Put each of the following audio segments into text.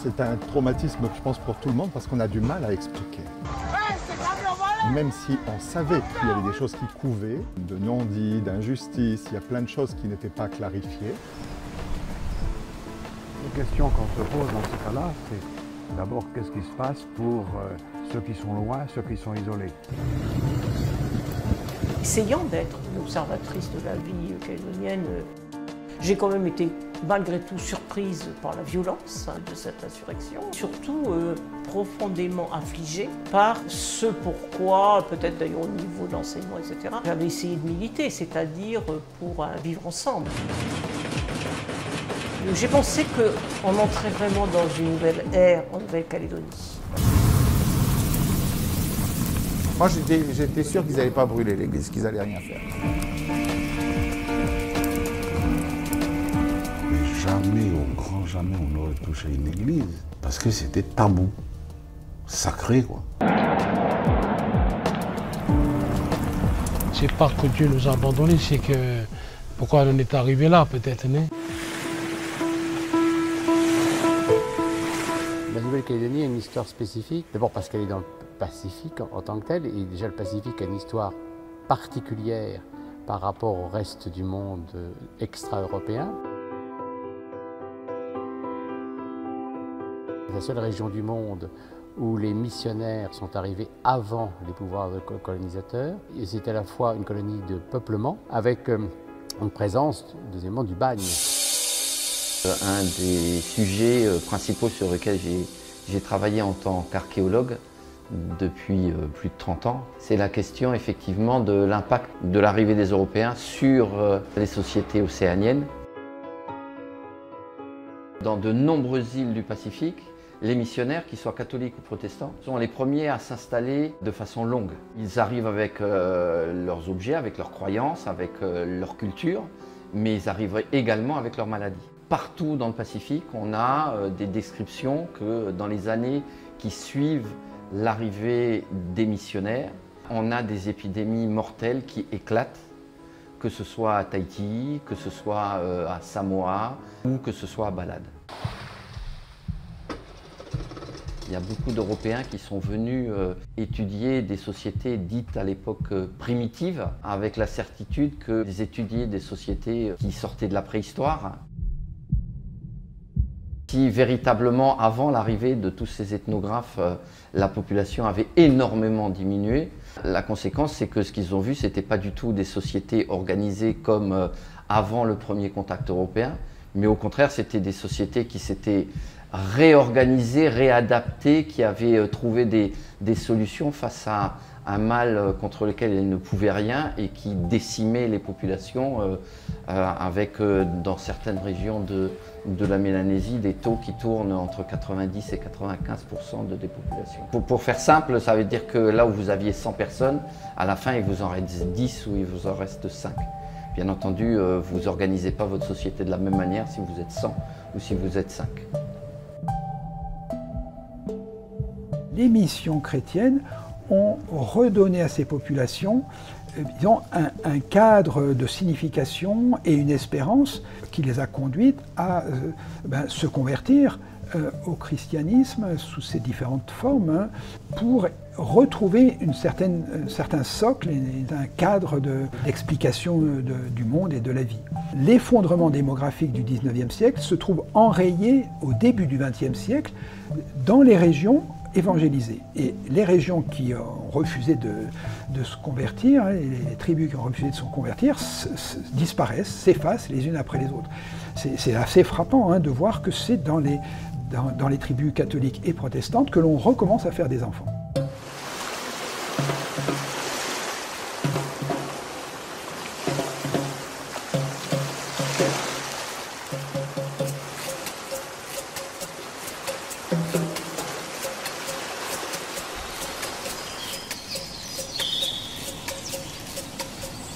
C'est un traumatisme, je pense, pour tout le monde parce qu'on a du mal à expliquer. Même si on savait qu'il y avait des choses qui couvaient, de non-dits, d'injustices, il y a plein de choses qui n'étaient pas clarifiées. La question qu'on se pose dans ce cas-là, c'est d'abord qu'est-ce qui se passe pour ceux qui sont loin, ceux qui sont isolés. Essayant d'être une observatrice de la vie calédonienne, j'ai quand même été malgré tout surprise par la violence de cette insurrection, surtout profondément affligée par ce pourquoi, peut-être d'ailleurs au niveau de l'enseignement, etc., j'avais essayé de militer, c'est-à-dire pour un vivre ensemble. J'ai pensé qu'on entrait vraiment dans une nouvelle ère en Nouvelle-Calédonie. Moi, j'étais sûr qu'ils n'allaient pas brûler l'église, qu'ils n'allaient rien faire. Mais jamais, au grand jamais, on n'aurait touché une église. Parce que c'était tabou. Sacré, quoi. C'est pas que Dieu nous a abandonnés, c'est que pourquoi on est arrivé là, peut-être, non? La Nouvelle-Calédonie a une histoire spécifique, d'abord parce qu'elle est dans le Pacifique en tant que tel, et déjà le Pacifique a une histoire particulière par rapport au reste du monde extra-européen. C'est la seule région du monde où les missionnaires sont arrivés avant les pouvoirs colonisateurs, et c'est à la fois une colonie de peuplement avec une présence, deuxièmement, du bagne. Un des sujets principaux sur lesquels j'ai travaillé en tant qu'archéologue depuis plus de 30 ans, c'est la question effectivement de l'impact de l'arrivée des Européens sur les sociétés océaniennes. Dans de nombreuses îles du Pacifique, les missionnaires, qu'ils soient catholiques ou protestants, sont les premiers à s'installer de façon longue. Ils arrivent avec leurs objets, avec leurs croyances, avec leur culture, mais ils arrivent également avec leurs maladies. Partout dans le Pacifique, on a des descriptions que dans les années qui suivent l'arrivée des missionnaires, on a des épidémies mortelles qui éclatent, que ce soit à Tahiti, que ce soit à Samoa ou que ce soit à Balade. Il y a beaucoup d'Européens qui sont venus étudier des sociétés dites à l'époque primitives, avec la certitude qu'ils étudiaient des sociétés qui sortaient de la préhistoire. Si véritablement, avant l'arrivée de tous ces ethnographes, la population avait énormément diminué, la conséquence c'est que ce qu'ils ont vu, ce n'était pas du tout des sociétés organisées comme avant le premier contact européen, mais au contraire, c'était des sociétés qui s'étaient réorganisées, réadaptées, qui avaient trouvé des solutions face à un mal contre lequel elles ne pouvaient rien et qui décimait les populations avec, dans certaines régions de la Mélanésie, des taux qui tournent entre 90 et 95% de dépopulation. Pour faire simple, ça veut dire que là où vous aviez 100 personnes, à la fin il vous en reste 10 ou il vous en reste 5. Bien entendu, vous n'organisez pas votre société de la même manière si vous êtes 100 ou si vous êtes 5. Les missions chrétiennes ont redonné à ces populations disons, un cadre de signification et une espérance qui les a conduites à se convertir au christianisme sous ses différentes formes pour retrouver un certain socle et un cadre d'explication du monde et de la vie. L'effondrement démographique du 19e siècle se trouve enrayé au début du 20e siècle dans les régions évangélisées. Et les régions qui ont refusé de se convertir, les tribus qui ont refusé de se convertir, disparaissent, s'effacent les unes après les autres. C'est assez frappant de voir que c'est dans les tribus catholiques et protestantes que l'on recommence à faire des enfants.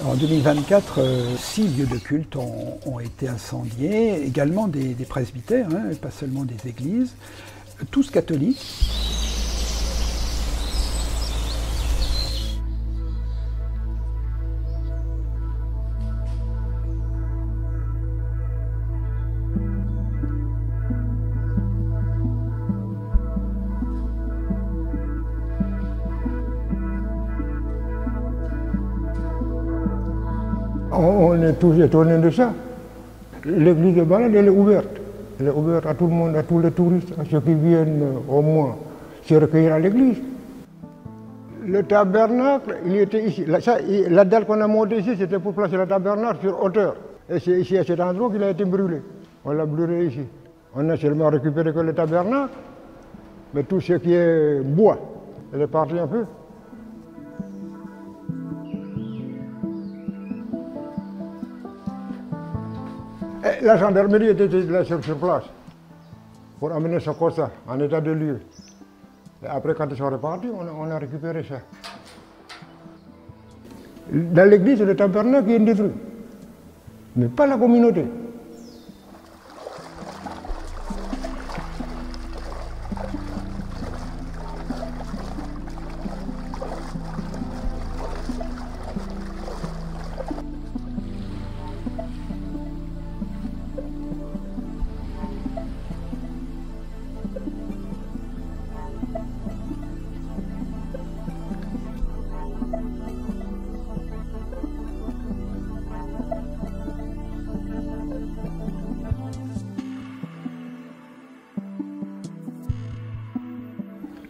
En 2024, 6 lieux de culte ont été incendiés, également des presbytères, pas seulement des églises, tous catholiques. On est tous étonnés de ça. L'église de Balade, elle est ouverte. Elle est ouverte à tout le monde, à tous les touristes, à ceux qui viennent au moins se recueillir à l'église. Le tabernacle, il était ici. La dalle qu'on a montée ici, c'était pour placer le tabernacle sur hauteur. Et c'est ici, à cet endroit, qu'il a été brûlé. On l'a brûlé ici. On a seulement récupéré que le tabernacle, mais tout ce qui est bois, elle est partie un peu. Et la gendarmerie était là sur place pour amener ce constat en état de lieu. Et après, quand ils sont repartis, on a récupéré ça. Dans l'église, c'est le tabernacle qui est détruit, mais pas la communauté.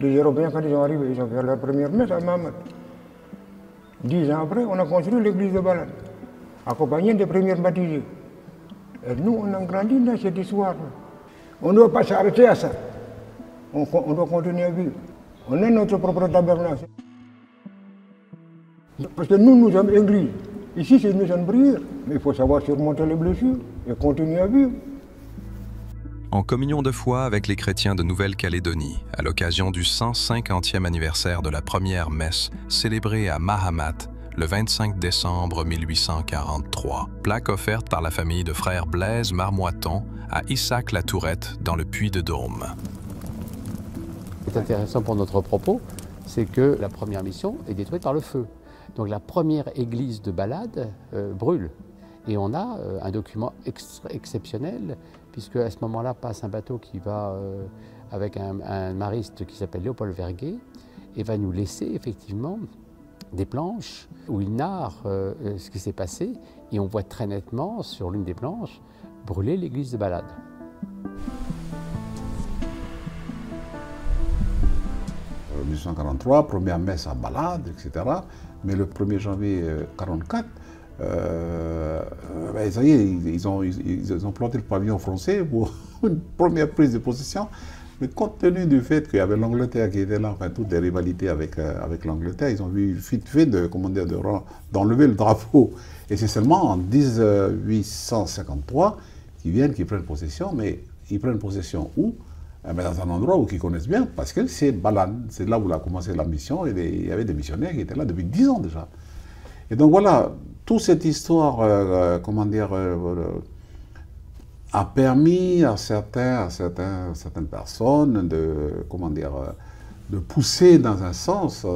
Les Européens, quand ils sont arrivés, ils ont fait leur première messe à Mahamat. 10 ans après, on a construit l'église de Balade, accompagné des premiers baptisés. Et nous, on a grandi dans cette histoire. On ne doit pas s'arrêter à ça. On doit continuer à vivre. On a notre propre tabernacle. Parce que nous sommes église. Ici, c'est une maison de prière. Mais il faut savoir surmonter les blessures et continuer à vivre. En communion de foi avec les chrétiens de Nouvelle-Calédonie, à l'occasion du 150e anniversaire de la première messe célébrée à Mahamat le 25 décembre 1843. Plaque offerte par la famille de frères Blaise Marmoiton à Issac-la-Tourette dans le Puy-de-Dôme. Ce qui est intéressant pour notre propos, c'est que la première mission est détruite par le feu. Donc la première église de Balade brûle. Et on a un document exceptionnel, puisque à ce moment-là passe un bateau qui va avec un mariste qui s'appelle Léopold Verguet, et va nous laisser effectivement des planches où il narre ce qui s'est passé, et on voit très nettement sur l'une des planches brûler l'église de Balade. En 1843, première messe à Balade, etc. Mais le 1er janvier 1944, ça y est, ils ont planté le pavillon français pour une première prise de possession. Mais compte tenu du fait qu'il y avait l'Angleterre qui était là, enfin toutes les rivalités avec l'Angleterre, ils ont vu vite fait d'enlever le drapeau. Et c'est seulement en 1853 qu'ils prennent possession, mais ils prennent possession où? Dans un endroit où ils connaissent bien, parce que c'est Balade, c'est là où a commencé la mission, et il y avait des missionnaires qui étaient là depuis 10 ans déjà. Et donc voilà, toute cette histoire, a permis à certaines personnes de pousser dans un sens,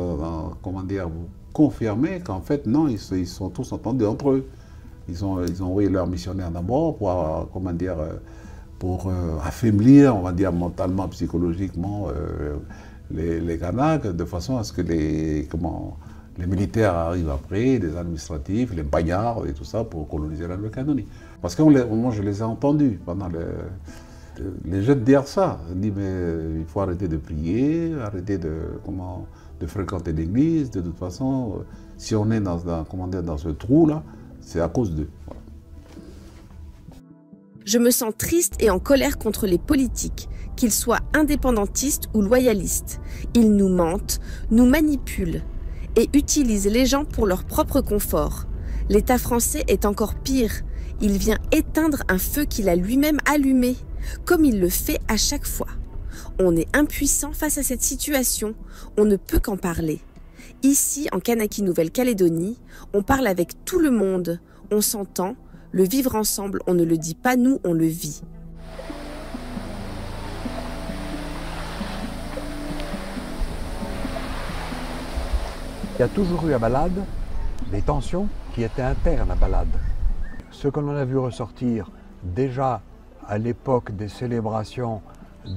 confirmer qu'en fait, non, ils sont tous entendus entre eux. Ils ont envoyé leurs missionnaires d'abord pour affaiblir, on va dire, mentalement, psychologiquement, les Kanaks, de façon à ce que les militaires arrivent après, les administratifs, les baillards et tout ça, pour coloniser la Nouvelle-Calédonie. Parce que moi, je les ai entendus pendant les jeunes dire ça. Ils disent, mais il faut arrêter de prier, arrêter de fréquenter l'église. De toute façon, si on est dans ce trou-là, c'est à cause d'eux. Voilà. Je me sens triste et en colère contre les politiques, qu'ils soient indépendantistes ou loyalistes. Ils nous mentent, nous manipulent et utilisent les gens pour leur propre confort. L'État français est encore pire. Il vient éteindre un feu qu'il a lui-même allumé, comme il le fait à chaque fois. On est impuissant face à cette situation, on ne peut qu'en parler. Ici, en Kanaki Nouvelle-Calédonie, on parle avec tout le monde, on s'entend. Le vivre ensemble, on ne le dit pas nous, on le vit. Il y a toujours eu à Balade des tensions qui étaient internes à Balade. Ce que l'on a vu ressortir déjà à l'époque des célébrations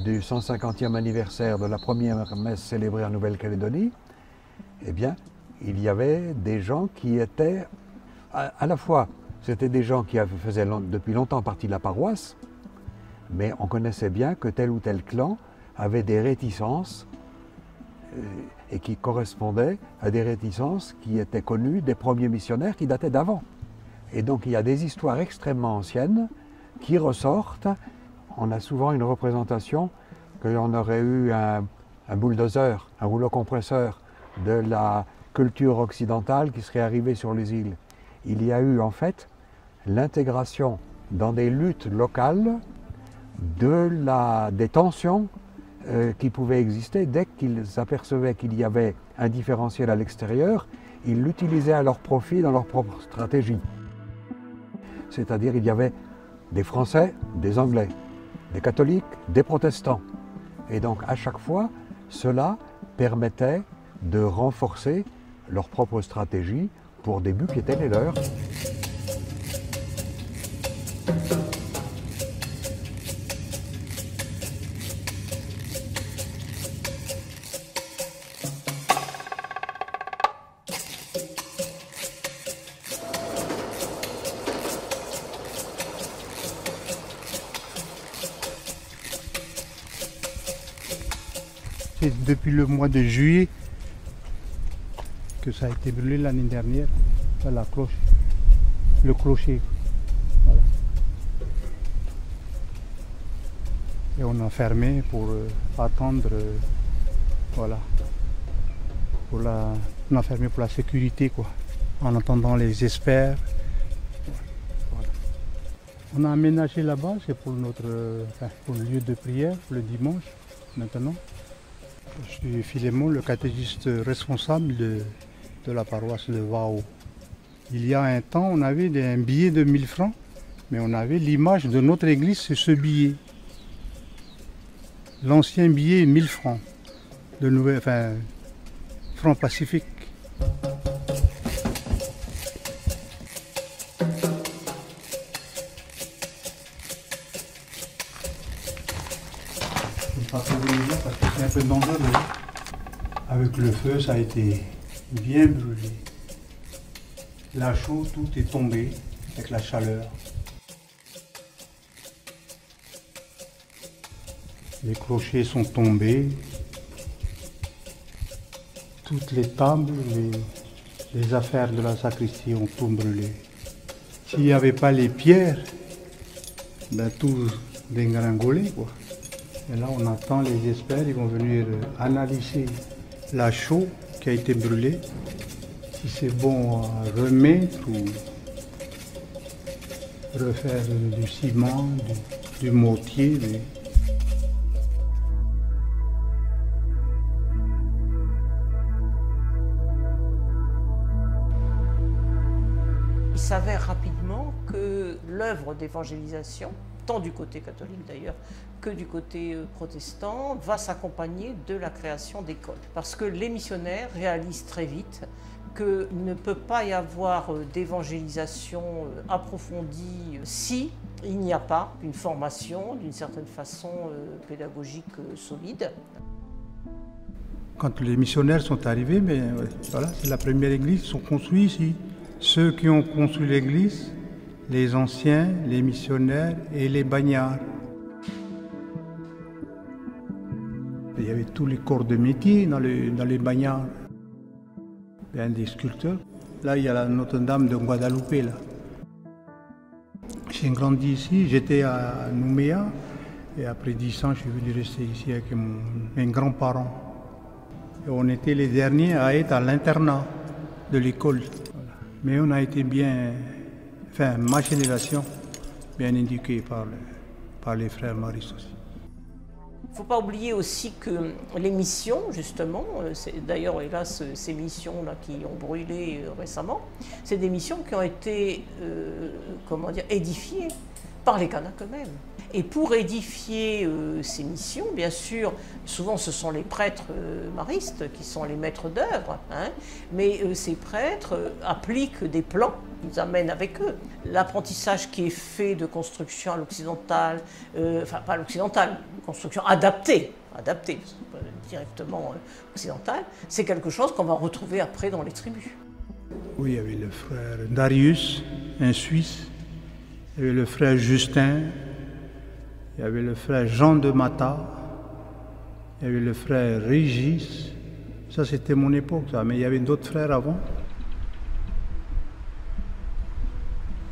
du 150e anniversaire de la première messe célébrée en Nouvelle-Calédonie, eh bien, il y avait des gens qui étaient à la fois C'était des gens qui faisaient depuis longtemps partie de la paroisse, mais on connaissait bien que tel ou tel clan avait des réticences et qui correspondaient à des réticences qui étaient connues des premiers missionnaires qui dataient d'avant. Et donc il y a des histoires extrêmement anciennes qui ressortent. On a souvent une représentation qu'on aurait eu un bulldozer, un rouleau compresseur de la culture occidentale qui serait arrivé sur les îles. Il y a eu en fait l'intégration dans des luttes locales des tensions qui pouvaient exister. Dès qu'ils apercevaient qu'il y avait un différentiel à l'extérieur, ils l'utilisaient à leur profit dans leur propre stratégie. C'est-à-dire il y avait des Français, des Anglais, des catholiques, des protestants. Et donc à chaque fois, cela permettait de renforcer leur propre stratégie pour des buts qui étaient les leurs. C'est depuis le mois de juillet que ça a été brûlé l'année dernière, la cloche, le clocher. Voilà. Et on a fermé pour attendre, voilà. On a fermé pour la sécurité, quoi, en attendant les experts. Voilà. On a aménagé là-bas, c'est pour pour le lieu de prière, le dimanche, maintenant. Je suis Philémon, le catéchiste responsable de la paroisse de Wao. Il y a un temps, on avait un billet de 1000 francs, mais on avait l'image de notre église sur ce billet. L'ancien billet 1000 francs, francs pacifiques. Parce que c'est un peu dangereux. Avec le feu, ça a été bien brûlé. La chaux, tout est tombé avec la chaleur. Les clochers sont tombés. Toutes les tables, les affaires de la sacristie ont tout brûlé. S'il n'y avait pas les pierres, tout dégringolé, quoi. Et là, on attend les experts, ils vont venir analyser la chaux qui a été brûlée, si c'est bon à remettre ou refaire du ciment, du mortier. Il s'avère rapidement que l'œuvre d'évangélisation, tant du côté catholique d'ailleurs que du côté protestant, va s'accompagner de la création d'écoles. Parce que les missionnaires réalisent très vite qu'il ne peut pas y avoir d'évangélisation approfondie si il n'y a pas une formation, d'une certaine façon pédagogique solide. Quand les missionnaires sont arrivés, voilà, c'est la première église, ils sont construits ici. Ceux qui ont construit l'église, les anciens, les missionnaires et les bagnards. Il y avait tous les corps de métier dans les bagnards. Il y a des sculpteurs. Là, il y a la Notre-Dame de Guadalupe. Là. J'ai grandi ici, j'étais à Nouméa. Et après 10 ans, je suis venu rester ici avec mes grands-parents. Et on était les derniers à être à l'internat de l'école. Voilà. Mais on a été ma génération, bien éduquée par les frères maristes aussi. Il ne faut pas oublier aussi que les missions, justement, d'ailleurs, hélas, ces missions-là qui ont brûlé récemment, c'est des missions qui ont été, édifiées par les Kanaks eux-mêmes. Et pour édifier ces missions, bien sûr, souvent ce sont les prêtres maristes qui sont les maîtres d'œuvre, hein, mais ces prêtres appliquent des plans, ils amènent avec eux. L'apprentissage qui est fait de construction à l'occidentale, pas à l'occidentale, construction adaptée, pas directement occidentale, c'est quelque chose qu'on va retrouver après dans les tribus. Oui, il y avait le frère Darius, un Suisse, il y avait le frère Justin, il y avait le frère Jean de Mata, il y avait le frère Régis. Ça, c'était mon époque, ça, mais il y avait d'autres frères avant.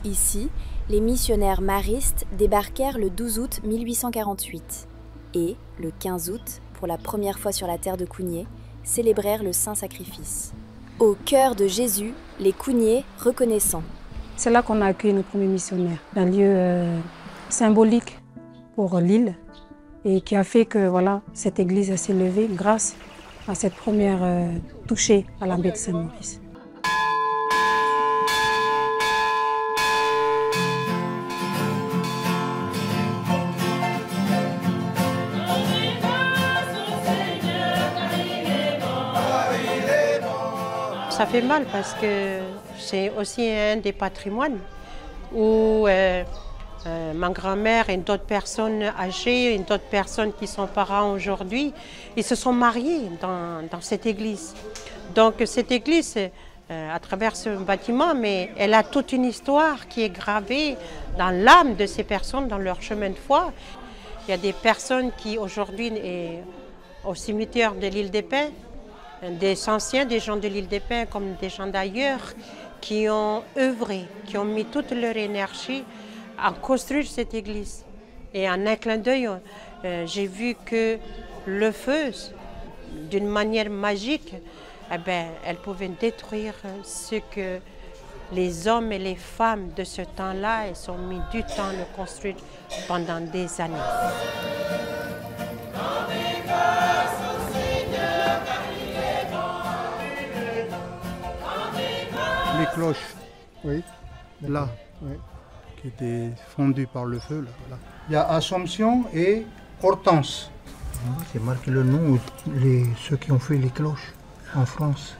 Ici, les missionnaires maristes débarquèrent le 12 août 1848 et, le 15 août, pour la première fois sur la terre de Cougnier, célébrèrent le Saint-Sacrifice. Au cœur de Jésus, les Cougniers reconnaissants. C'est là qu'on a accueilli nos premiers missionnaires, un lieu symbolique pour l'île et qui a fait que voilà, cette église s'est levée grâce à cette première touchée à la baie de Saint-Maurice. Ça fait mal parce que c'est aussi un des patrimoines où ma grand-mère et d'autres personnes âgées, et d'autres personnes qui sont parents aujourd'hui, ils se sont mariés dans cette église. Donc cette église, à travers ce bâtiment, mais elle a toute une histoire qui est gravée dans l'âme de ces personnes, dans leur chemin de foi. Il y a des personnes qui aujourd'hui au cimetière de l'île des Pins, des anciens, des gens de l'île des Pins comme des gens d'ailleurs, qui ont œuvré, qui ont mis toute leur énergie à construire cette église. Et en un clin d'œil, j'ai vu que le feu, d'une manière magique, elle pouvait détruire ce que les hommes et les femmes de ce temps-là, ils ont mis du temps à le construire pendant des années. Les cloches, oui, là, oui, qui étaient fondues par le feu. Là, voilà. Il y a Assomption et Hortense. C'est marqué le nom de ceux qui ont fait les cloches en France.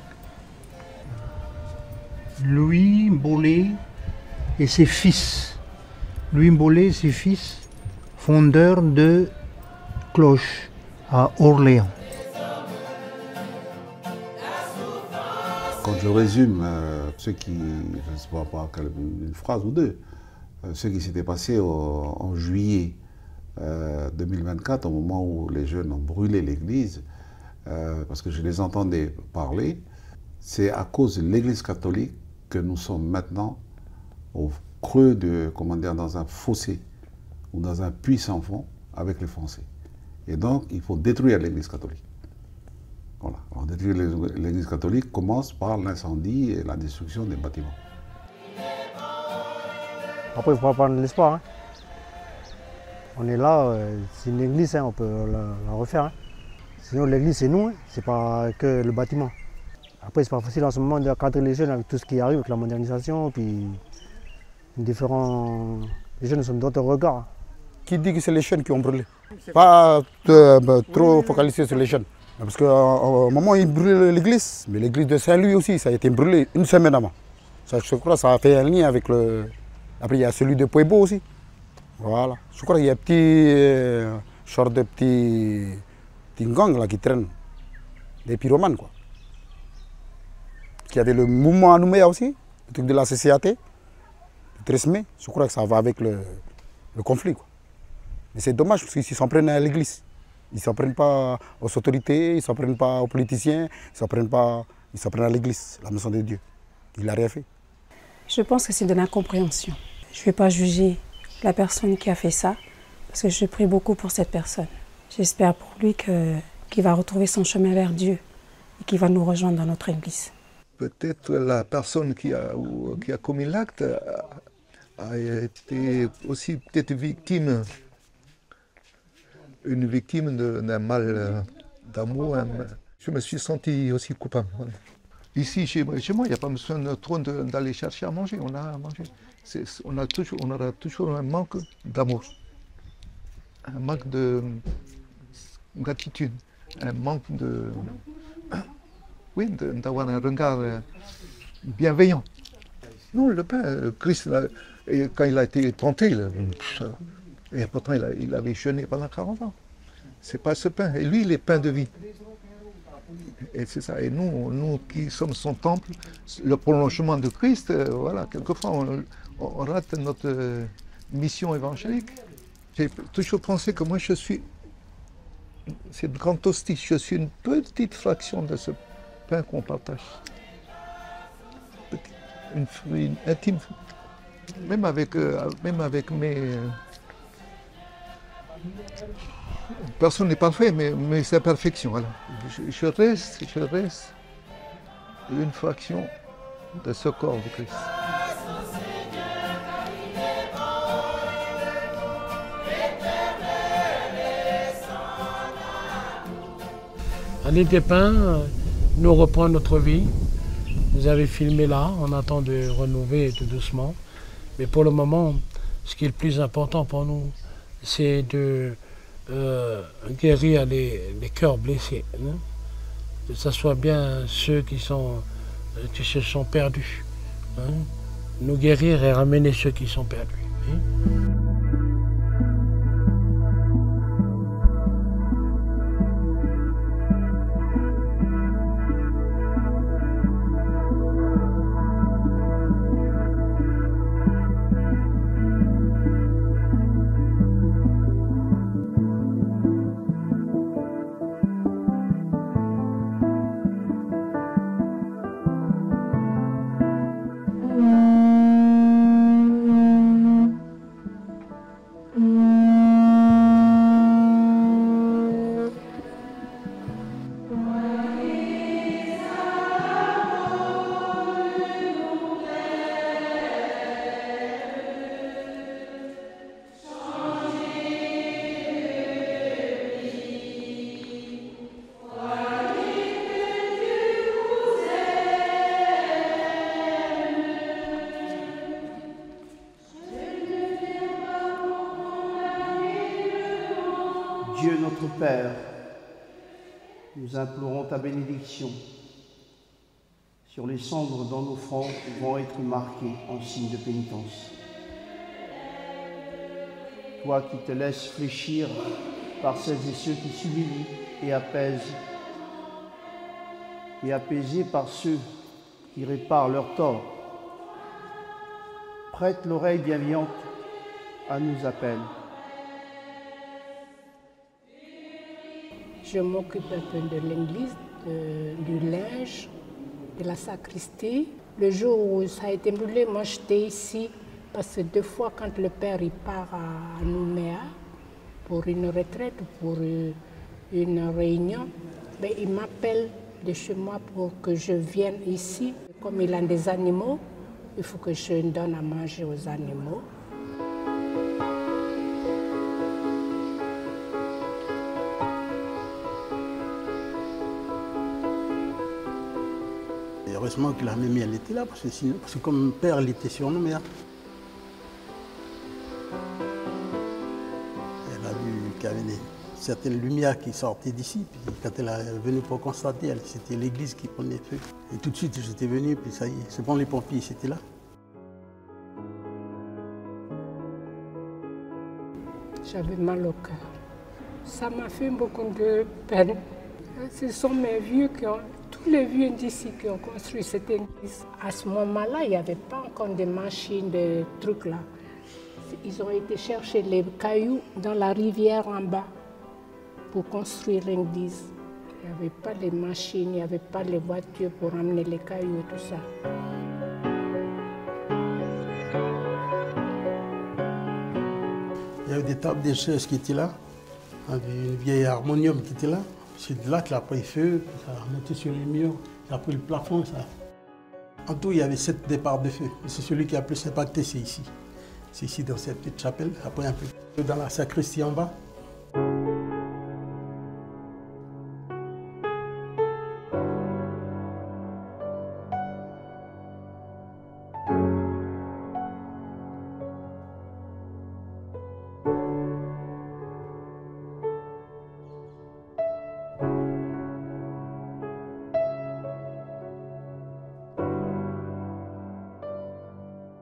Louis Bollé et ses fils. Louis Bollé et ses fils, fondeurs de cloches à Orléans. Quand je résume ce qui, je ne sais pas, une phrase ou deux, ce qui s'était passé en juillet 2024, au moment où les jeunes ont brûlé l'église, parce que je les entendais parler, c'est à cause de l'église catholique que nous sommes maintenant au creux de, comment dire, dans un fossé ou dans un puits sans fond avec les Français. Et donc, il faut détruire l'église catholique. Voilà. Alors, détruire l'église catholique commence par l'incendie et la destruction des bâtiments. Après, il ne faut pas prendre l'espoir. Hein. On est là, c'est une église, hein, on peut la refaire. Hein. Sinon, l'église, c'est nous, hein. C'est pas que le bâtiment. Après, c'est pas facile en ce moment de cadrer les jeunes avec tout ce qui arrive, avec la modernisation, puis les jeunes sont d'autres regards. Qui dit que c'est les jeunes qui ont brûlé? Pas trop focaliser sur les jeunes. Parce qu'au moment où ils brûlent l'église, mais l'église de Saint-Louis aussi, ça a été brûlé une semaine avant. Ça, je crois que ça a fait un lien avec le... Après, il y a celui de Puebo aussi. Voilà. Je crois qu'il y a un petit genre de petits gangs là qui traînent. Des pyromanes, quoi. Il y avait le mouvement à Nouméa aussi, le truc de la CCAT, le 13 mai. Je crois que ça va avec le conflit, quoi. Mais c'est dommage parce qu'ils s'en prennent à l'église. Ils ne s'en prennent pas aux autorités, ils ne s'en prennent pas aux politiciens, ils s'en prennent à l'église, la maison de Dieu. Il n'a rien fait. Je pense que c'est de l'incompréhension. Je ne vais pas juger la personne qui a fait ça, parce que je prie beaucoup pour cette personne. J'espère pour lui qu'il va retrouver son chemin vers Dieu et qu'il va nous rejoindre dans notre église. Peut-être la personne qui a commis l'acte a été aussi peut-être victime. Une victime d'un mal d'amour. Je me suis senti aussi coupable. Voilà. Ici, chez moi, il n'y a pas besoin trop d'aller chercher à manger. On a à manger. On aura toujours un manque d'amour, un manque de gratitude, un manque de... Oui, d'avoir un regard bienveillant. Non, le pain, Christ, quand il a été tenté, et pourtant, il avait jeûné pendant 40 ans. C'est pas ce pain. Et lui, il est pain de vie. Et c'est ça. Et nous qui sommes son temple, le prolongement de Christ, voilà, quelquefois, on rate notre mission évangélique. J'ai toujours pensé que moi je suis, c'est le grand hostie, je suis une petite fraction de ce pain qu'on partage. Une intime. Même avec mes... personne n'est parfait, mais c'est la perfection. Alors, je reste une fraction de ce corps de Christ. Année des Pins nous reprend notre vie. Vous avez filmé là, on attend de renouveler tout doucement. Mais pour le moment, ce qui est le plus important pour nous, c'est de guérir les cœurs blessés. Hein? Que ce soit bien ceux qui se sont perdus. Hein? Nous guérir et ramener ceux qui sont perdus. Hein? Dieu notre Père, nous implorons ta bénédiction sur les cendres dans nos fronts qui vont être marquées en signe de pénitence. Toi qui te laisses fléchir par celles et ceux qui s'humilient et apaisent, et apaisés par ceux qui réparent leurs torts, prête l'oreille bienveillante à nos appels. Je m'occupe un peu de l'église, du linge, de la sacristie. Le jour où ça a été brûlé, moi j'étais ici parce que deux fois quand le père il part à Nouméa pour une retraite, pour une réunion, ben, il m'appelle de chez moi pour que je vienne ici. Comme il a des animaux, il faut que je donne à manger aux animaux. Heureusement que la mémie elle était là, parce que comme père elle était surnommée. Elle a vu qu'il y avait une certaine lumière qui sortait d'ici. Puis quand elle est venue pour constater, c'était l'église qui prenait feu. Et tout de suite j'étais venu, puis ça y est, c'est bon, les pompiers c'était là. J'avais mal au cœur. Ça m'a fait beaucoup de peine. Ce sont mes vieux qui ont... Tous les vieux d'ici qui ont construit cette église, à ce moment-là, il n'y avait pas encore de machines, de trucs là. Ils ont été chercher les cailloux dans la rivière en bas pour construire l'église. Il n'y avait pas les machines, il n'y avait pas les voitures pour amener les cailloux et tout ça. Il y avait des tables, des chaises qui étaient là, avec une vieille harmonium qui était là. C'est de là qu'il a pris feu, ça a remonté sur les murs, il a pris le plafond. Ça. En tout, il y avait 7 départs de feu. C'est celui qui a le plus impacté, c'est ici. C'est ici dans cette petite chapelle, après un peu dans la sacristie en bas.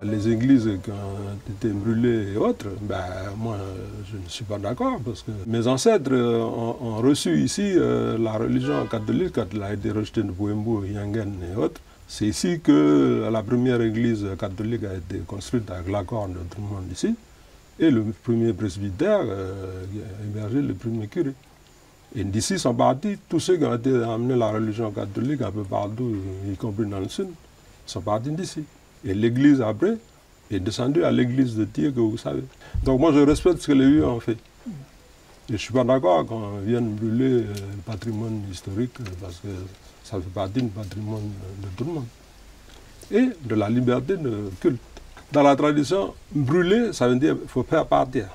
Les églises qui ont été brûlées et autres, ben, moi je ne suis pas d'accord parce que mes ancêtres ont reçu ici la religion catholique quand elle a été rejetée de Bouembou, Yangen et autres. C'est ici que la première église catholique a été construite avec l'accord de tout le monde ici. Et le premier presbytère a émergé le premier curé. Et d'ici sont partis tous ceux qui ont été amenés la religion catholique un peu partout, y compris dans le sud, sont partis d'ici. Et l'église après est descendue à l'église de Thiers que vous savez. Donc moi je respecte ce que les vieux ont fait. Et je ne suis pas d'accord quand on vient brûler le patrimoine historique parce que ça fait partie du patrimoine de tout le monde. Et de la liberté de culte. Dans la tradition, brûler, ça veut dire qu'il faut faire partir.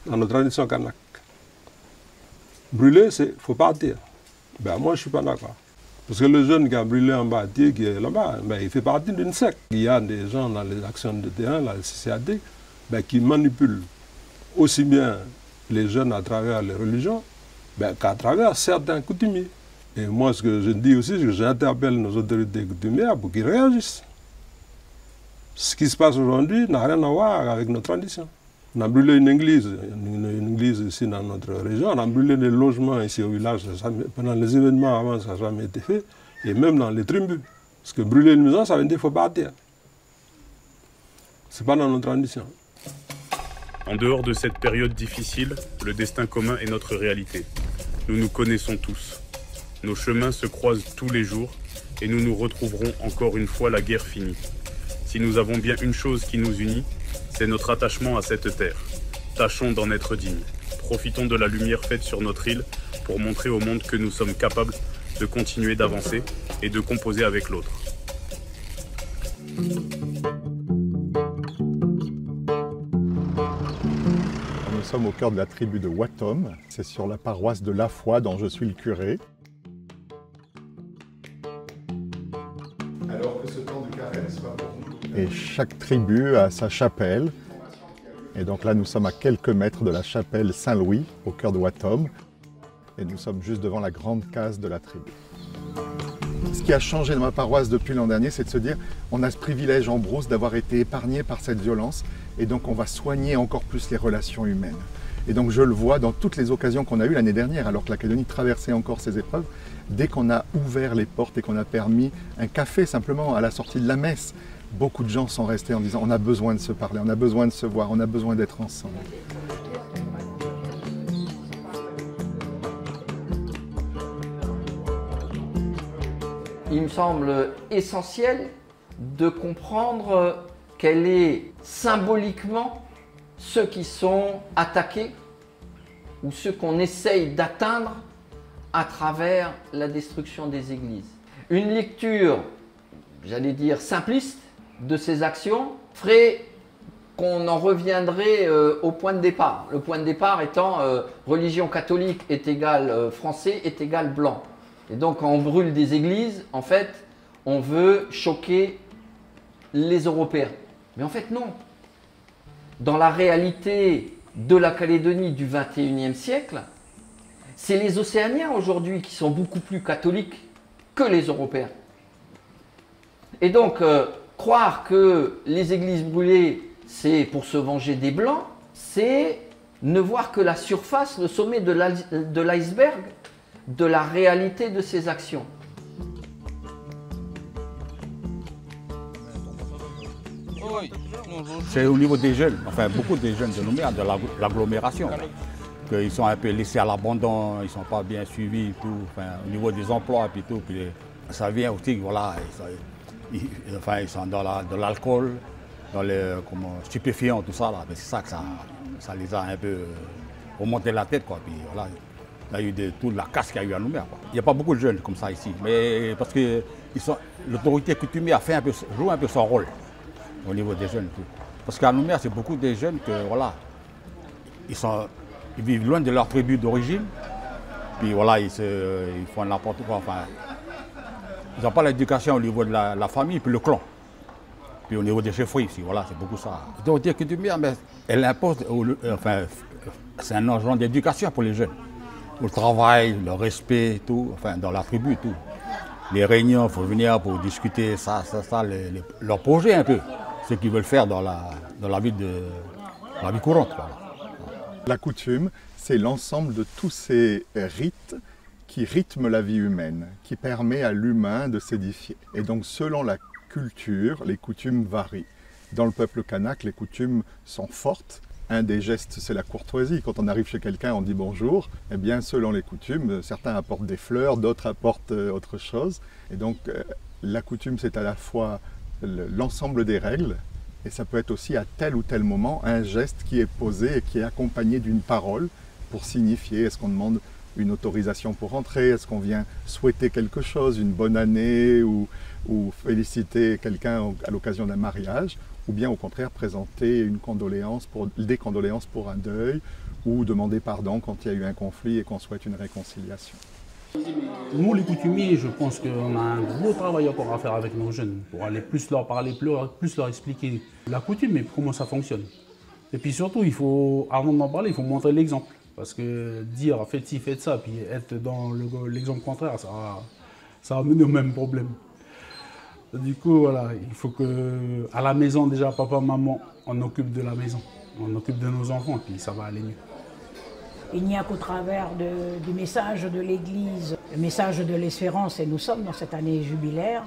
Dans notre tradition kanak. Brûler, c'est qu'il faut partir. Ben, moi, je ne suis pas d'accord. Parce que le jeune qui a brûlé en bas, qui est là-bas, ben, il fait partie d'une secte. Il y a des gens dans les actions de terrain, la CCAD, ben, qui manipulent aussi bien les jeunes à travers les religions ben, qu'à travers certains coutumiers. Et moi, ce que je dis aussi, c'est que j'interpelle nos autorités coutumières pour qu'ils réagissent. Ce qui se passe aujourd'hui n'a rien à voir avec nos traditions. On a brûlé une église ici dans notre région, on a brûlé des logements ici au village. Pendant les événements avant, ça n'a jamais été fait. Et même dans les tribus. Parce que brûler une maison, ça veut dire qu'il faut partir. Ce n'est pas dans nos traditions. En dehors de cette période difficile, le destin commun est notre réalité. Nous nous connaissons tous. Nos chemins se croisent tous les jours et nous nous retrouverons encore une fois la guerre finie. Si nous avons bien une chose qui nous unit, c'est notre attachement à cette terre. Tâchons d'en être dignes. Profitons de la lumière faite sur notre île pour montrer au monde que nous sommes capables de continuer d'avancer et de composer avec l'autre. Nous sommes au cœur de la tribu de Watom. C'est sur la paroisse de La Foi dont je suis le curé. Alors que ce temps de carême soit pour nous. Et chaque tribu a sa chapelle. Et donc là, nous sommes à quelques mètres de la chapelle Saint-Louis, au cœur de Watom. Et nous sommes juste devant la grande case de la tribu. Ce qui a changé dans ma paroisse depuis l'an dernier, c'est de se dire on a ce privilège en Brousse d'avoir été épargné par cette violence. Et donc on va soigner encore plus les relations humaines. Et donc je le vois dans toutes les occasions qu'on a eues l'année dernière, alors que la Calédonie traversait encore ces épreuves, dès qu'on a ouvert les portes et qu'on a permis un café simplement à la sortie de la messe, beaucoup de gens sont restés en disant on a besoin de se parler, on a besoin de se voir, on a besoin d'être ensemble. Il me semble essentiel de comprendre quel est symboliquement ceux qui sont attaqués ou ceux qu'on essaye d'atteindre à travers la destruction des églises. Une lecture, j'allais dire simpliste, de ces actions ferait qu'on en reviendrait au point de départ. Le point de départ étant religion catholique est égal français est égal blanc. Et donc quand on brûle des églises, en fait, on veut choquer les Européens. Mais en fait, non. Dans la réalité de la Calédonie du XXIe siècle, c'est les Océaniens aujourd'hui qui sont beaucoup plus catholiques que les Européens. Et donc, croire que les églises brûlées, c'est pour se venger des Blancs, c'est ne voir que la surface, le sommet de l'iceberg de la réalité de ces actions. C'est au niveau des jeunes, enfin beaucoup des jeunes de Nouméa, de l'agglomération, qu'ils sont un peu laissés à l'abandon, ils ne sont pas bien suivis, tout, enfin, au niveau des emplois et tout. Puis ça vient aussi, voilà, ils sont dans l'alcool, dans les stupéfiants, tout ça, là. C'est ça que ça les a un peu remonté la tête, quoi. Puis voilà, il y a eu toute la casse qu'il y a eu à Nouméa, quoi. Il n'y a pas beaucoup de jeunes comme ça ici, mais parce que l'autorité coutumière joue un peu son rôle au niveau des jeunes. Tout. Parce qu'à Nouméa, c'est beaucoup des jeunes que, voilà, ils vivent loin de leur tribu d'origine, puis voilà, ils font n'importe quoi. Enfin, ils n'ont pas l'éducation au niveau de la famille, puis le clan. Puis au niveau des chefferies ici, voilà, c'est beaucoup ça. L'autorité coutumière, mais elle impose, enfin, c'est un enjeu d'éducation pour les jeunes. Le travail, le respect, tout, enfin, dans la tribu, tout. Les réunions, il faut venir pour discuter leur projet un peu. Ce qu'ils veulent faire dans la vie courante. Voilà. La coutume, c'est l'ensemble de tous ces rites qui rythme la vie humaine, qui permet à l'humain de s'édifier. Et donc selon la culture, les coutumes varient. Dans le peuple kanak, les coutumes sont fortes. Un des gestes, c'est la courtoisie. Quand on arrive chez quelqu'un, on dit bonjour. Eh bien, selon les coutumes, certains apportent des fleurs, d'autres apportent autre chose. Et donc, la coutume, c'est à la fois l'ensemble des règles, et ça peut être aussi à tel ou tel moment un geste qui est posé et qui est accompagné d'une parole pour signifier, est-ce qu'on demande une autorisation pour entrer, est-ce qu'on vient souhaiter quelque chose, une bonne année ou féliciter quelqu'un à l'occasion d'un mariage, ou bien au contraire présenter des condoléances pour un deuil ou demander pardon quand il y a eu un conflit et qu'on souhaite une réconciliation. Nous, les coutumiers, je pense qu'on a un gros travail encore à faire avec nos jeunes pour aller plus leur parler, plus leur expliquer la coutume et comment ça fonctionne. Et puis surtout, avant d'en parler, il faut montrer l'exemple. Parce que dire faites ci, faites ça, puis être dans l'exemple contraire, ça va mener au même problème. Du coup, voilà, il faut que à la maison, déjà, papa, maman, on occupe de la maison. On occupe de nos enfants, puis ça va aller mieux. Il n'y a qu'au travers du message de l'Église, le message de l'espérance, et nous sommes dans cette année jubilaire.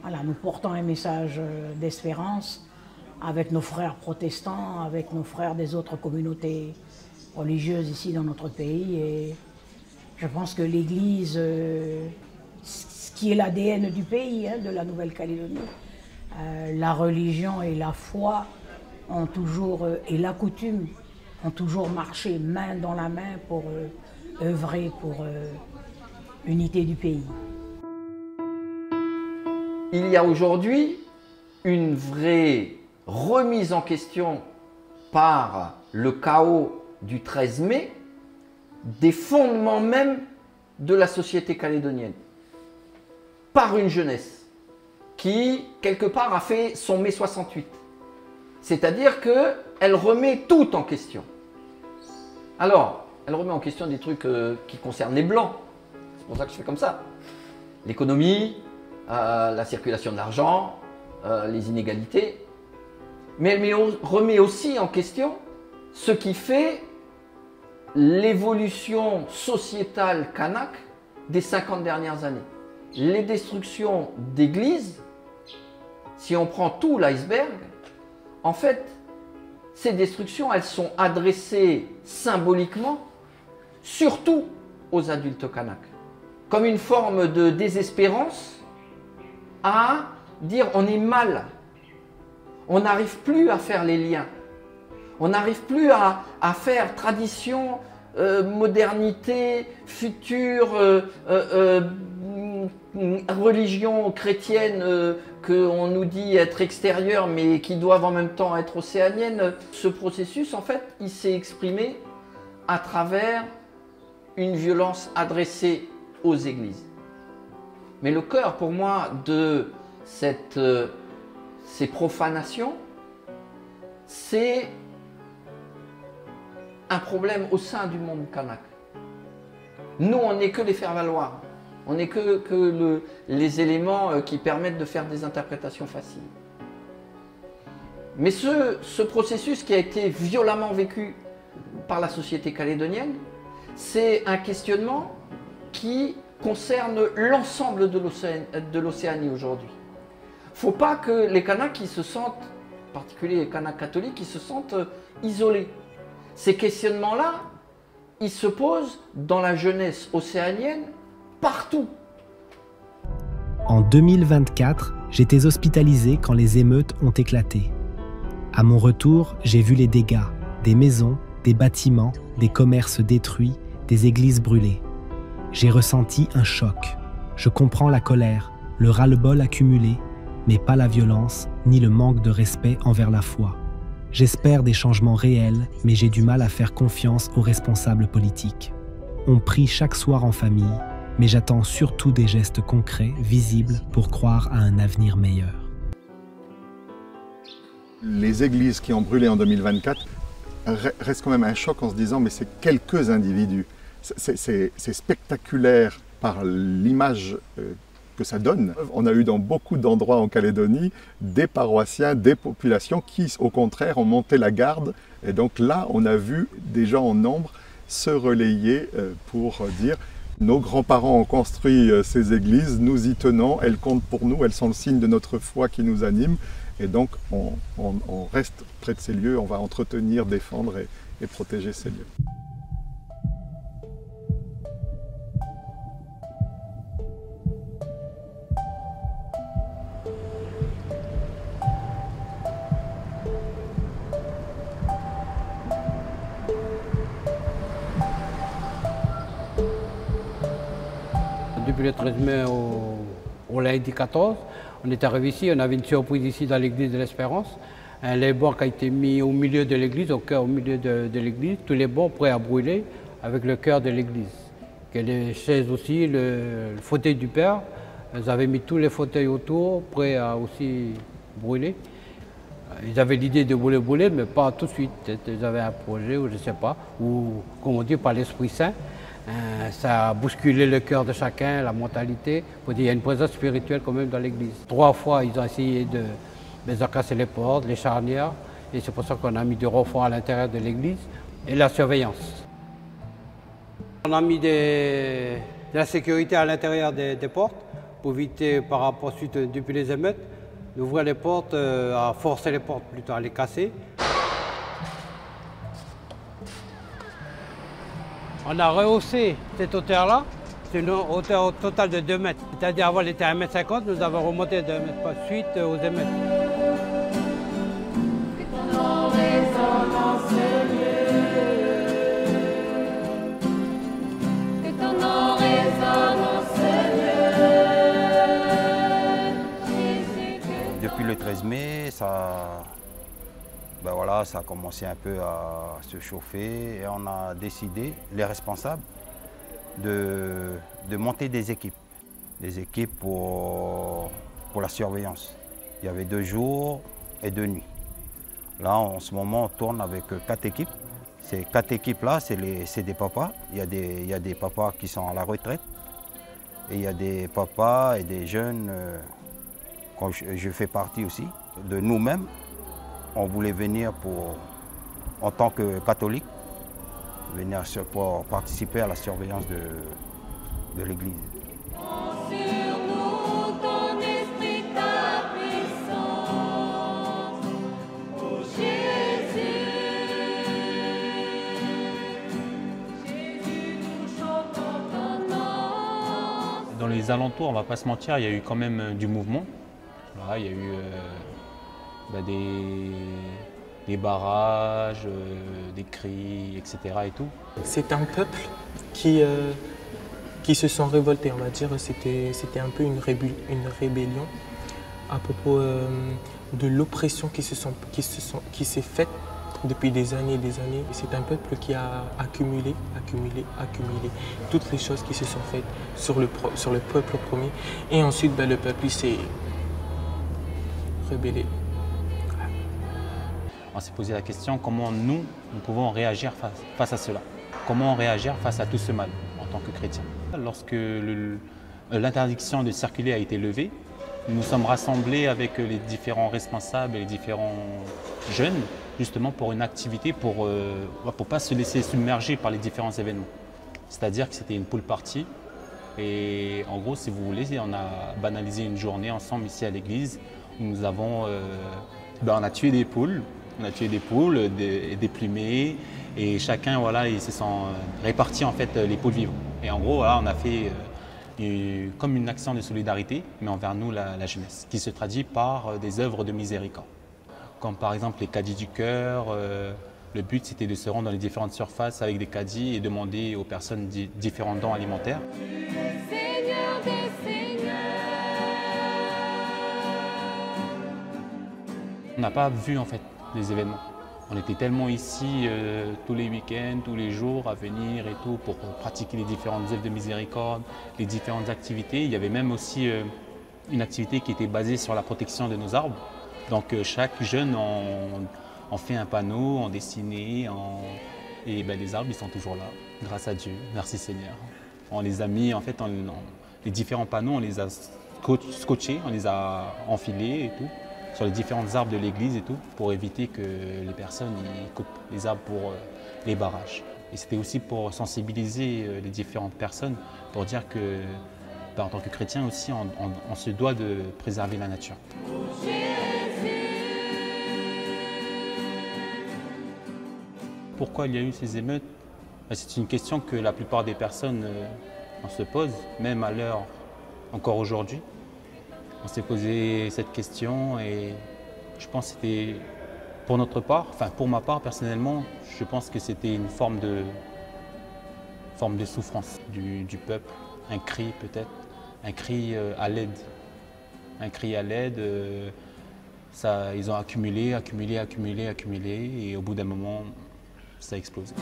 Voilà, nous portons un message d'espérance avec nos frères protestants, avec nos frères des autres communautés religieuses ici dans notre pays. Et je pense que l'Église, ce qui est l'ADN du pays, de la Nouvelle-Calédonie, la religion et la foi ont toujours, et la coutume, ont toujours marché main dans la main pour œuvrer pour l'unité du pays. Il y a aujourd'hui une vraie remise en question par le chaos du 13 mai des fondements même de la société calédonienne, par une jeunesse qui, quelque part, a fait son mai 68. C'est-à-dire qu'elle remet tout en question. Alors, elle remet en question des trucs qui concernent les Blancs. C'est pour ça que je fais comme ça. L'économie, la circulation de l'argent, les inégalités. Mais elle remet aussi en question ce qui fait l'évolution sociétale kanak des 50 dernières années. Les destructions d'églises, si on prend tout l'iceberg, en fait, ces destructions, elles sont adressées symboliquement, surtout aux adultes kanak, comme une forme de désespérance à dire on est mal, on n'arrive plus à faire les liens, on n'arrive plus à faire tradition, modernité, futur, religion chrétienne qu'on nous dit être extérieure mais qui doivent en même temps être océaniennes. Ce processus, en fait, il s'est exprimé à travers une violence adressée aux églises. Mais le cœur, pour moi, de ces profanations, c'est un problème au sein du monde kanak. Nous, on n'est que les faire-valoir. On n'est que les éléments qui permettent de faire des interprétations faciles. Mais ce processus qui a été violemment vécu par la société calédonienne, c'est un questionnement qui concerne l'ensemble de l'Océanie aujourd'hui. Il ne faut pas que les Kanaks qui se sentent, en particulier les Kanaks catholiques, qui se sentent isolés. Ces questionnements-là, ils se posent dans la jeunesse océanienne partout. En 2024, j'étais hospitalisé quand les émeutes ont éclaté. À mon retour, j'ai vu les dégâts, des maisons, des bâtiments, des commerces détruits, des églises brûlées. J'ai ressenti un choc. Je comprends la colère, le ras-le-bol accumulé, mais pas la violence ni le manque de respect envers la foi. J'espère des changements réels, mais j'ai du mal à faire confiance aux responsables politiques. On prie chaque soir en famille, mais j'attends surtout des gestes concrets, visibles, pour croire à un avenir meilleur. Les églises qui ont brûlé en 2024 restent quand même un choc en se disant mais c'est quelques individus. C'est spectaculaire par l'image que ça donne. On a eu dans beaucoup d'endroits en Calédonie des paroissiens, des populations qui au contraire ont monté la garde. Et donc là, on a vu des gens en nombre se relayer pour dire Nos grands-parents ont construit ces églises, nous y tenons, elles comptent pour nous, elles sont le signe de notre foi qui nous anime. Et donc on reste près de ces lieux, on va entretenir, défendre et protéger ces lieux. Depuis le 13 mai au lundi 14, on est arrivé ici, on avait une surprise ici dans l'église de l'Espérance. Les bancs ont été mis au milieu de l'église, au milieu de l'église, tous les bancs prêts à brûler avec le cœur de l'église. Les chaises aussi, le fauteuil du Père, ils avaient mis tous les fauteuils autour, prêts à aussi brûler. Ils avaient l'idée de brûler, mais pas tout de suite. Ils avaient un projet, ou je ne sais pas, ou comme on dit, par l'Esprit Saint. Ça a bousculé le cœur de chacun, la mentalité. Il y a une présence spirituelle quand même dans l'église. 3 fois, ils ont essayé de casser les portes, les charnières. Et c'est pour ça qu'on a mis du renfort à l'intérieur de l'église et la surveillance. On a mis de la sécurité à l'intérieur des portes pour éviter, par rapport suite depuis les émeutes, d'ouvrir les portes, à forcer les portes plutôt, à les casser. On a rehaussé cette hauteur-là, c'est une hauteur totale de 2 mètres. C'est-à-dire avant elle était à 1,50 m, nous avons remonté de 1 mètre pas suite aux émeutes. Depuis le 13 mai, ça a commencé un peu à se chauffer et on a décidé, les responsables, de monter des équipes pour la surveillance. Il y avait 2 jours et 2 nuits. Là, en ce moment, on tourne avec 4 équipes. Ces 4 équipes-là, c'est des papas. Il y a des papas qui sont à la retraite et il y a des papas et des jeunes, quand je fais partie aussi, de nous-mêmes. On voulait venir en tant que catholique, venir pour participer à la surveillance de l'église. Dans les alentours, on ne va pas se mentir, il y a eu quand même du mouvement. Voilà, il y a eu des barrages, des cris, etc. et tout. C'est un peuple qui se sent révolté, on va dire. C'était un peu une rébellion à propos de l'oppression qui s'est faite depuis des années et des années. C'est un peuple qui a accumulé toutes les choses qui se sont faites sur le peuple premier. Et ensuite, le peuple s'est rébellé. On s'est posé la question comment nous pouvons réagir face à cela. Comment réagir face à tout ce mal en tant que chrétien. Lorsque l'interdiction de circuler a été levée, nous nous sommes rassemblés avec les différents responsables et les différents jeunes, justement pour une activité, pour ne pas se laisser submerger par les différents événements. C'est-à-dire que c'était une pool party. Et en gros, si vous voulez, on a banalisé une journée ensemble ici à l'église où nous avons on a tué des poules. On a tué des poules, des plumées, et chacun, voilà, ils se sont répartis en fait les poules vivantes. Et en gros, voilà, on a fait comme une action de solidarité, mais envers nous, la jeunesse, qui se traduit par des œuvres de miséricorde. Comme par exemple les caddies du cœur. Le but, c'était de se rendre dans les différentes surfaces avec des caddies et demander aux personnes différents dons alimentaires. On n'a pas vu en fait les événements. On était tellement ici tous les week-ends, tous les jours à venir et tout pour pratiquer les différentes œuvres de miséricorde, les différentes activités. Il y avait même aussi une activité qui était basée sur la protection de nos arbres. Donc chaque jeune en fait un panneau, en dessiné, et les arbres ils sont toujours là, grâce à Dieu, merci Seigneur. On les a mis en fait, les différents panneaux, on les a scotchés, on les a enfilés et tout, sur les différents arbres de l'église et tout, pour éviter que les personnes coupent les arbres pour les barrages. Et c'était aussi pour sensibiliser les différentes personnes, pour dire que, en tant que chrétien aussi, on se doit de préserver la nature. Pourquoi il y a eu ces émeutes? C'est une question que la plupart des personnes se posent, même à l'heure, encore aujourd'hui. On s'est posé cette question et je pense que c'était, pour notre part, enfin pour ma part personnellement, je pense que c'était une forme de souffrance du peuple, un cri peut-être, un cri à l'aide. Un cri à l'aide, ils ont accumulé et au bout d'un moment, ça a explosé.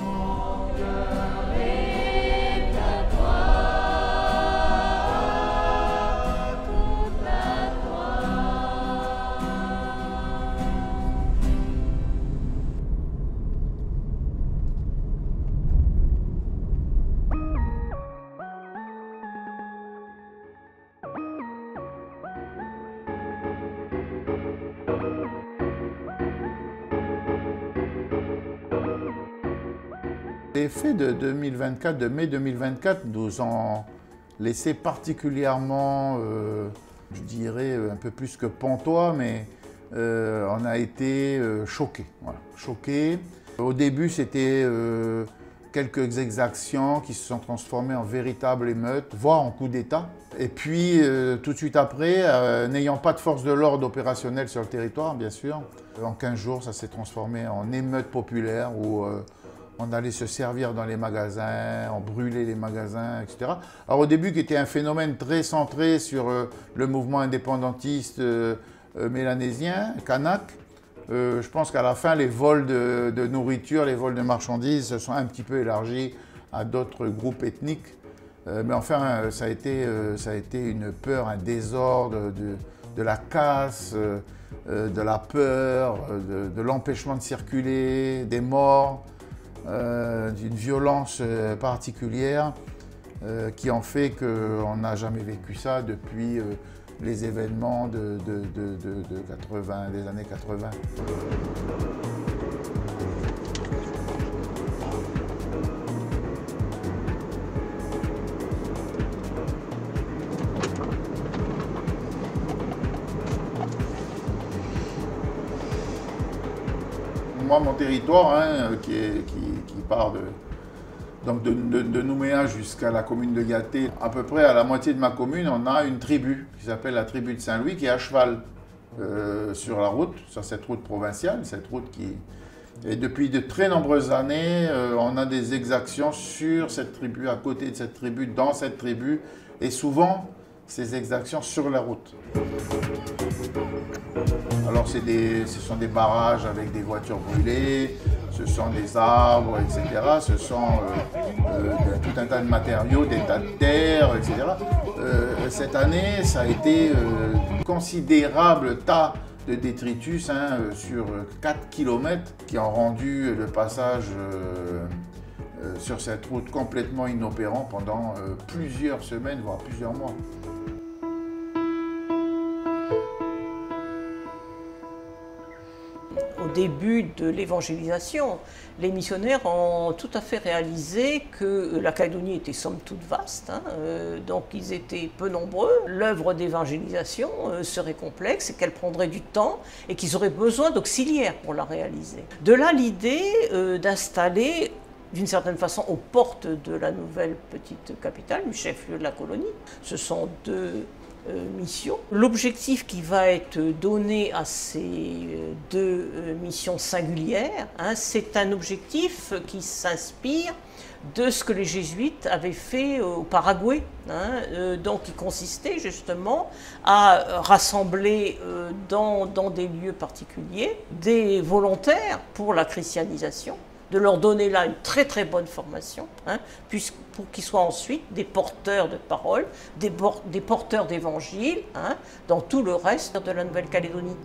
Les faits de 2024, de mai 2024, nous ont laissé particulièrement, je dirais, un peu plus que pantois, mais on a été choqués. Voilà, choqués. Au début, c'était quelques exactions qui se sont transformées en véritables émeutes, voire en coup d'État. Et puis, tout de suite après, n'ayant pas de force de l'ordre opérationnelle sur le territoire, bien sûr, en 15 jours, ça s'est transformé en émeute populaire où on allait se servir dans les magasins, on brûlait les magasins, etc. Alors au début, qui était un phénomène très centré sur le mouvement indépendantiste mélanésien, kanak, je pense qu'à la fin, les vols de nourriture, les vols de marchandises se sont un petit peu élargis à d'autres groupes ethniques. Mais enfin, ça a été une peur, un désordre, de la casse, de la peur, de l'empêchement de circuler, des morts. D'une violence particulière qui en fait qu'on n'a jamais vécu ça depuis les événements des années 80. Moi, mon territoire, hein, qui part de Nouméa jusqu'à la commune de Gaté, à peu près à la moitié de ma commune, on a une tribu qui s'appelle la tribu de Saint-Louis, qui est à cheval sur la route, sur cette route provinciale, cette route qui... Et depuis de très nombreuses années, on a des exactions sur cette tribu, à côté de cette tribu, dans cette tribu, et souvent, ces exactions sur la route. Alors ce sont des barrages avec des voitures brûlées, ce sont des arbres, etc. Ce sont tout un tas de matériaux, des tas de terre, etc. Cette année, ça a été un considérable tas de détritus sur 4 km qui ont rendu le passage sur cette route complètement inopérant pendant plusieurs semaines, voire plusieurs mois. Au début de l'évangélisation, les missionnaires ont tout à fait réalisé que la Calédonie était somme toute vaste, donc ils étaient peu nombreux. L'œuvre d'évangélisation serait complexe et qu'elle prendrait du temps et qu'ils auraient besoin d'auxiliaires pour la réaliser. De là l'idée d'installer d'une certaine façon aux portes de la nouvelle petite capitale, du chef-lieu de la colonie. Ce sont deux missions. L'objectif qui va être donné à ces deux missions singulières, c'est un objectif qui s'inspire de ce que les jésuites avaient fait au Paraguay, donc qui consistait justement à rassembler dans des lieux particuliers des volontaires pour la christianisation, de leur donner là une très très bonne formation, pour qu'ils soient ensuite des porteurs de parole, des porteurs d'évangile dans tout le reste de la Nouvelle-Calédonie.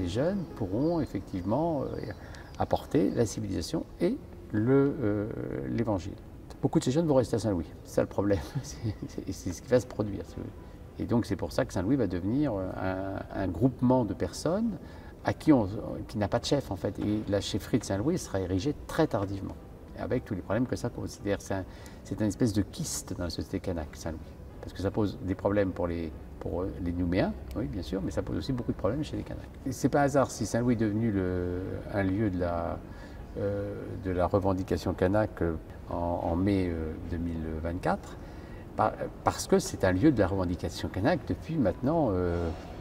Les jeunes pourront effectivement apporter la civilisation et l'évangile. Beaucoup de ces jeunes vont rester à Saint-Louis, c'est ça le problème, c'est ce qui va se produire. Et donc c'est pour ça que Saint-Louis va devenir un groupement de personnes qui n'a pas de chef en fait. Et la chefferie de Saint-Louis sera érigée très tardivement, avec tous les problèmes que ça pose. C'est une espèce de kyste dans la société kanak, Saint-Louis. Parce que ça pose des problèmes pour les Nouméens, oui bien sûr, mais ça pose aussi beaucoup de problèmes chez les Kanaks. C'est pas un hasard si Saint-Louis est devenu un lieu de la revendication kanak en mai 2024, parce que c'est un lieu de la revendication kanak depuis maintenant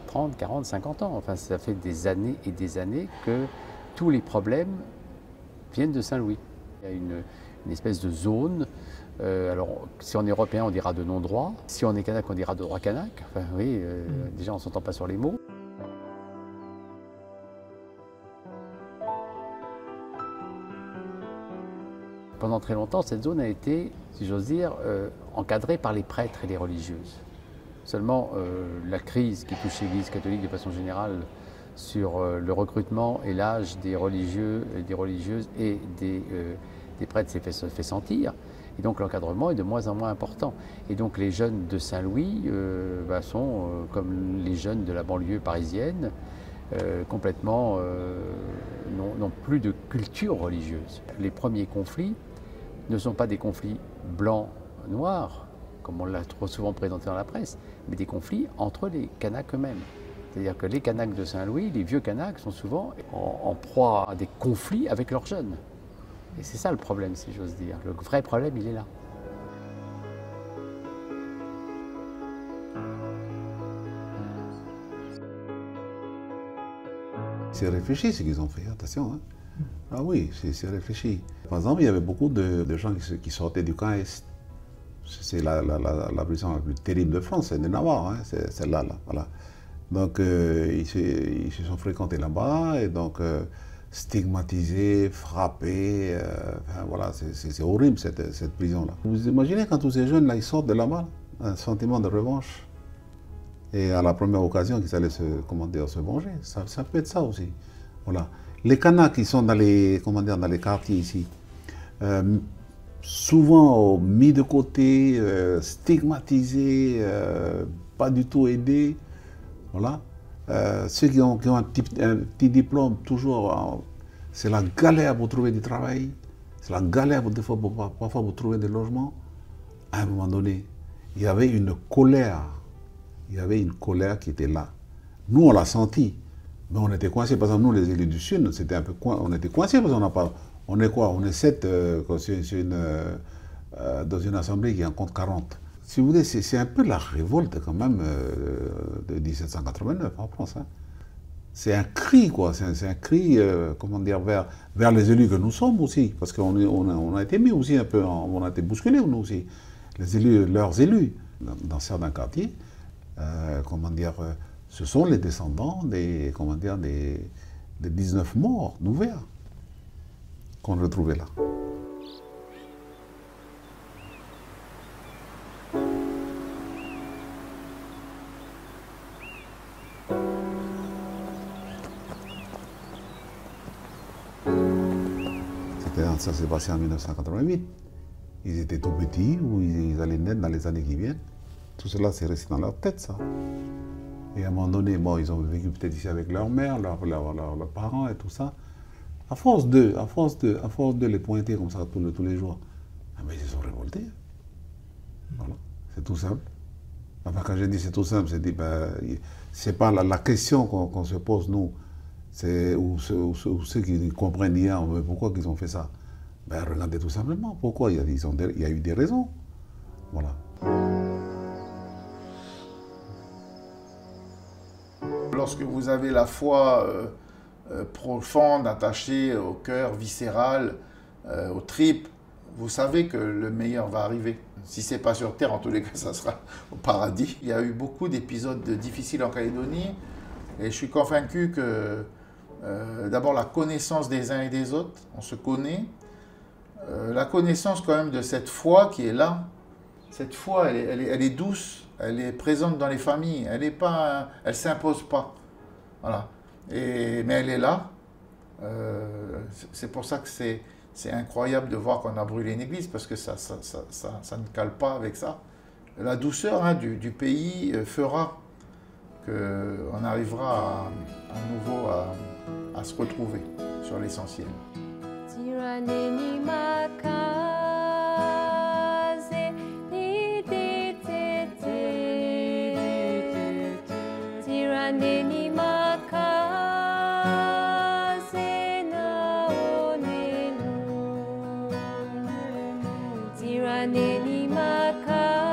30, 40, 50 ans. Enfin, ça fait des années et des années que tous les problèmes viennent de Saint-Louis. Il y a une espèce de zone. Alors, si on est européen, on dira de non-droit. Si on est kanak, on dira de droit kanak. Enfin, oui, déjà, on ne s'entend pas sur les mots. Pendant très longtemps, cette zone a été, si j'ose dire, encadrée par les prêtres et les religieuses. Seulement, la crise qui touche l'Église catholique de façon générale sur le recrutement et l'âge des religieux, des religieuses et des prêtres s'est fait sentir. Et donc l'encadrement est de moins en moins important. Et donc les jeunes de Saint-Louis sont, comme les jeunes de la banlieue parisienne, complètement n'ont plus de culture religieuse. Les premiers conflits ne sont pas des conflits blancs-noirs, comme on l'a trop souvent présenté dans la presse, mais des conflits entre les Kanaks eux-mêmes. C'est-à-dire que les Kanaks de Saint-Louis, les vieux Kanaks, sont souvent en proie à des conflits avec leurs jeunes. Et c'est ça le problème, si j'ose dire. Le vrai problème, il est là. C'est réfléchi ce qu'ils ont fait, attention. Hein. Ah oui, c'est réfléchi. Par exemple, il y avait beaucoup de gens qui sortaient du camp Est. C'est la prison la plus terrible de France, c'est de Navarre, hein, c'est celle-là. Là, voilà. Donc ils se sont fréquentés là-bas et donc stigmatisés, frappés. Enfin, voilà, c'est horrible cette prison-là. Vous imaginez quand tous ces jeunes-là, ils sortent de là-bas, un sentiment de revanche. Et à la première occasion qu'ils allaient se venger. Ça peut être ça aussi. Voilà. Les Kanaks qui sont dans les quartiers ici, souvent mis de côté, stigmatisés, pas du tout aidés. Voilà. Ceux qui ont un petit diplôme, toujours, c'est la galère pour trouver du travail, c'est la galère parfois pour trouver des logements. À un moment donné, il y avait une colère. Il y avait une colère qui était là. Nous, on l'a senti, mais on était coincés. Par exemple, nous, les élus du Sud, on était coincés parce qu'on n'a pas... On est quoi? On est 7 dans une assemblée qui en compte 40. Si vous voulez, c'est un peu la révolte quand même de 1789 en France. Hein. C'est un cri, quoi. C'est un cri, comment dire, vers les élus que nous sommes aussi. Parce qu'on a été mis aussi un peu, on a été bousculés nous aussi. Les élus, leurs élus, dans certains quartiers, comment dire, ce sont les descendants des 19 morts d'ouverts qu'on retrouvait là. Ça s'est passé en 1988. Ils étaient tout petits ou ils allaient naître dans les années qui viennent. Tout cela s'est resté dans leur tête, ça. Et à un moment donné, bon, ils ont vécu peut-être ici avec leur mère, leurs parents et tout ça. À force de les pointer comme ça tous les jours, mais ils se sont révoltés. Voilà, c'est tout simple. Enfin, quand je dis c'est tout simple, c'est pas la question qu'on se pose, nous. Ou ceux qui comprennent hier, pourquoi ils ont fait ça? Ben, regardez tout simplement pourquoi. Il y a eu des raisons. Voilà. Lorsque vous avez la foi profonde, attachée au cœur viscéral, aux tripes, vous savez que le meilleur va arriver. Si ce n'est pas sur Terre, en tous les cas, ça sera au paradis. Il y a eu beaucoup d'épisodes difficiles en Calédonie et je suis convaincu que d'abord la connaissance des uns et des autres, on se connaît. La connaissance quand même de cette foi qui est là. Cette foi, elle est douce, elle est présente dans les familles, elle ne s'impose pas. Voilà. Mais elle est là. C'est pour ça que c'est incroyable de voir qu'on a brûlé une église, parce que ça ne cale pas avec ça. la douceur hein, du pays fera qu'on arrivera à nouveau à se retrouver sur l'essentiel. Neni maka